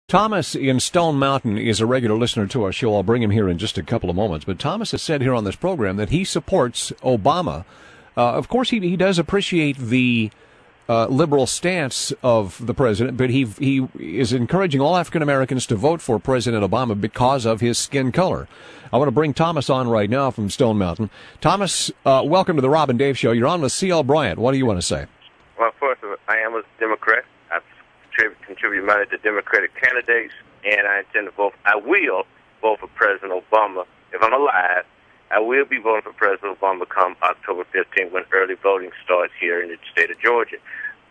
Thomas in Stone Mountain is a regular listener to our show. I'll bring him here in just a couple of moments. But Thomas has said here on this program that he supports Obama. Of course, he does appreciate the liberal stance of the president, but he is encouraging all African Americans to vote for President Obama because of his skin color. I want to bring Thomas on right now from Stone Mountain. Thomas, welcome to the Rob and Dave Show. You're on with C.L. Bryant. What do you want to say? Well, first of all, I am a Democrat. I've contributed money to Democratic candidates, and I intend to vote. I will vote for President Obama. If I'm alive, I will be voting for President Obama come October 15th when early voting starts here in the state of Georgia.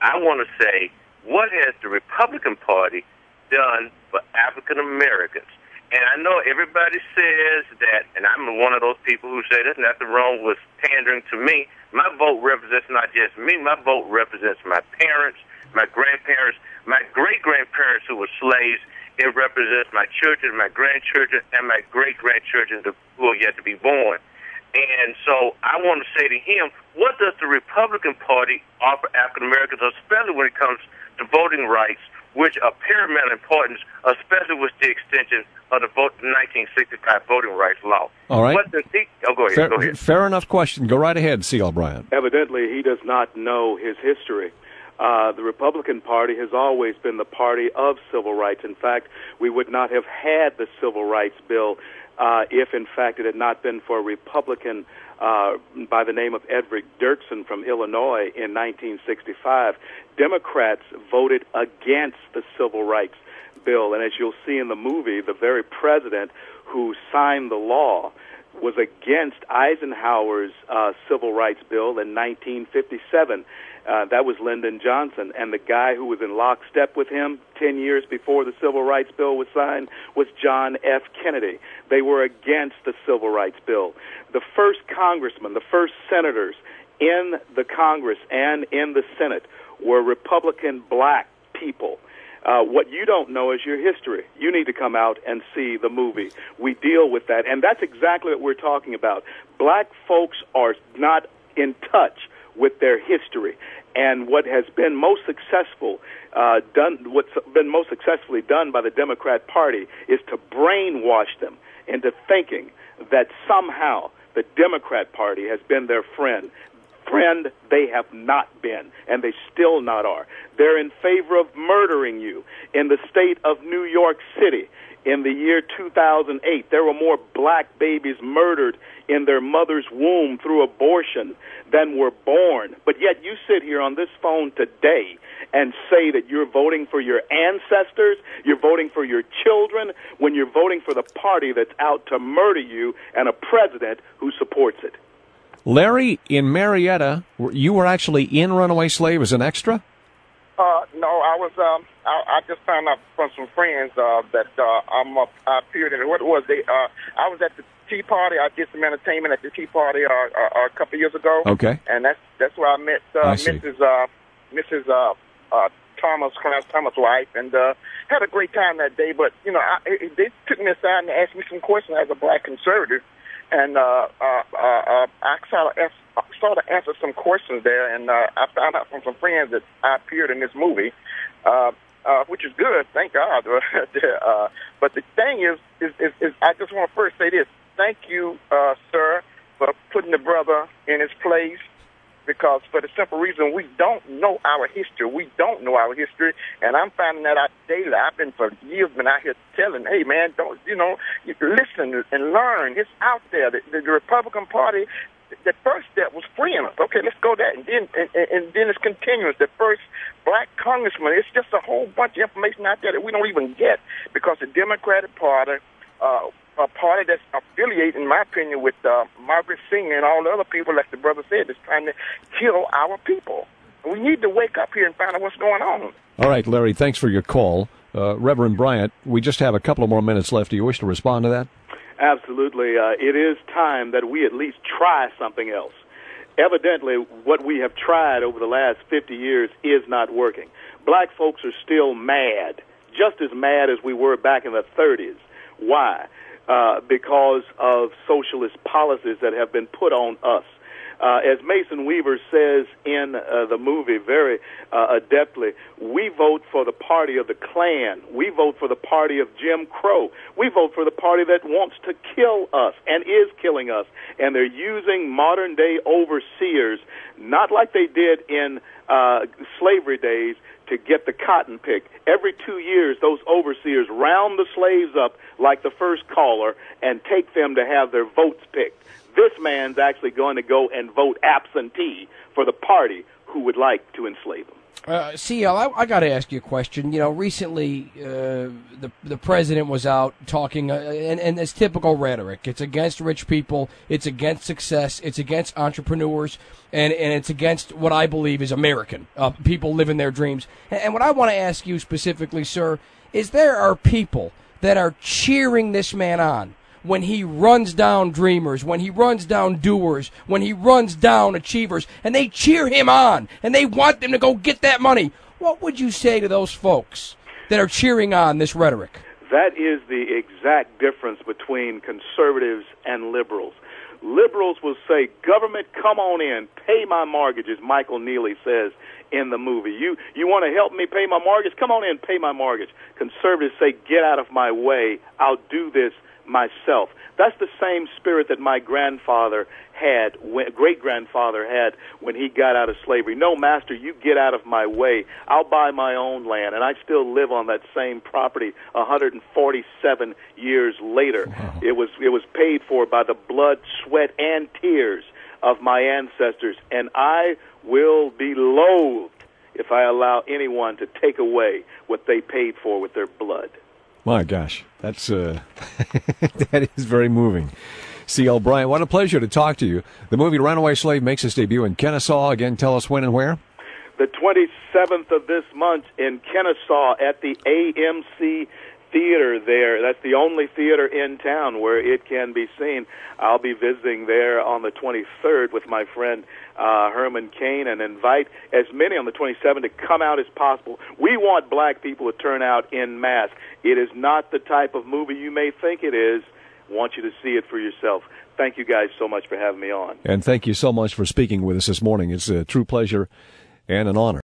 I want to say, what has the Republican Party done for African Americans? And I know everybody says that, and I'm one of those people who say there's nothing wrong with pandering to me. My vote represents not just me. My vote represents my parents, my grandparents, my great-grandparents who were slaves. It represents my children, my grandchildren, and my great-grandchildren who are yet to be born. And so I want to say to him, what does the Republican Party offer African Americans, especially when it comes to voting rights, which are paramount importance, especially with the extension of the 1965 voting rights law? All right. Go ahead. Fair enough question. Go right ahead, C.L. Bryant. Evidently, he does not know his history. The Republican Party has always been the party of civil rights. In fact, we would not have had the Civil Rights Bill if, in fact, it had not been for a Republican by the name of Edward Dirksen from Illinois in 1965. Democrats voted against the Civil Rights Bill, and as you'll see in the movie, the very president who signed the law was against Eisenhower's Civil Rights Bill in 1957. That was Lyndon Johnson, and the guy who was in lockstep with him 10 years before the Civil Rights Bill was signed was John F. Kennedy. They were against the Civil Rights Bill. The first congressmen, the first senators in the Congress and in the Senate were Republican black people. What you don't know is your history. You need to come out and see the movie. We deal with that, and that's exactly what we're talking about. Black folks are not in touch with their history, and what has been most successfully done by the Democrat Party is to brainwash them into thinking that somehow the Democrat Party has been their friend. Friend, they have not been, and they still not are. They're in favor of murdering you. In the state of New York City, in the year 2008, there were more black babies murdered in their mother's womb through abortion than were born. But yet you sit here on this phone today and say that you're voting for your ancestors, you're voting for your children, when you're voting for the party that's out to murder you and a president who supports it. Larry, in Marietta, you were actually in Runaway Slave as an extra? No, I was. I just found out from some friends that I appeared in. What was they? I was at the Tea Party. I did some entertainment at the Tea Party a couple of years ago. Okay. And that's where I met Mrs. Thomas, Clarence Thomas' wife, and had a great time that day. But they took me aside and asked me some questions as a black conservative. And I started to answer some questions there, and I found out from some friends that I appeared in this movie, which is good, thank God. But the thing is I just want to first say this. Thank you, sir, for putting the brother in his place, because for the simple reason we don't know our history. We don't know our history, and I'm finding that out daily. I've been for years been out here telling, hey, man, don't, listen and learn. It's out there. The Republican Party, the first step was freeing us. Okay, let's go there. And then it's continuous. The first black congressman, it's just a whole bunch of information out there that we don't even get, because the Democratic Party, a party that's affiliated, in my opinion, with Margaret Sanger and all the other people, like the brother said, that's trying to kill our people. We need to wake up here and find out what's going on. All right, Larry, thanks for your call. Reverend Bryant, we just have a couple of more minutes left. Do you wish to respond to that? Absolutely. It is time that we at least try something else. Evidently, what we have tried over the last 50 years is not working. Black folks are still mad, just as mad as we were back in the 30s. Why? Because of socialist policies that have been put on us. As Mason Weaver says in the movie very adeptly, we vote for the party of the Klan. We vote for the party of Jim Crow. We vote for the party that wants to kill us and is killing us. And they're using modern-day overseers, not like they did in slavery days, to get the cotton picked. Every 2 years, those overseers round the slaves up like the first caller and take them to have their votes picked. This man's actually going to go and vote absentee for the party who would like to enslave him. C.L., I got to ask you a question. You know, recently the president was out talking, and it's typical rhetoric. It's against rich people. It's against success. It's against entrepreneurs, and it's against what I believe is American, people living their dreams. And what I want to ask you specifically, sir, is there are people that are cheering this man on when he runs down dreamers, when he runs down doers, when he runs down achievers, and they cheer him on, and they want them to go get that money. What would you say to those folks that are cheering on this rhetoric? That is the exact difference between conservatives and liberals. Liberals will say, government, come on in, pay my mortgage, as Michael Neely says in the movie. You want to help me pay my mortgage? Come on in, pay my mortgage. Conservatives say, get out of my way, I'll do this myself. That's the same spirit that my grandfather had, great-grandfather had, when he got out of slavery. No, master, you get out of my way. I'll buy my own land, and I still live on that same property 147 years later. Wow. It was paid for by the blood, sweat, and tears of my ancestors, and I will be loathed if I allow anyone to take away what they paid for with their blood. My gosh, that's that is very moving. C.L. Bryant, what a pleasure to talk to you. The movie Runaway Slave makes its debut in Kennesaw. Again, tell us when and where. The 27th of this month in Kennesaw at the AMC Theater there. That's the only theater in town where it can be seen. I'll be visiting there on the 23rd with my friend Herman Cain, and invite as many on the 27th to come out as possible. We want black people to turn out en masse. It is not the type of movie you may think it is. I want you to see it for yourself. Thank you guys so much for having me on. And thank you so much for speaking with us this morning. It's a true pleasure and an honor.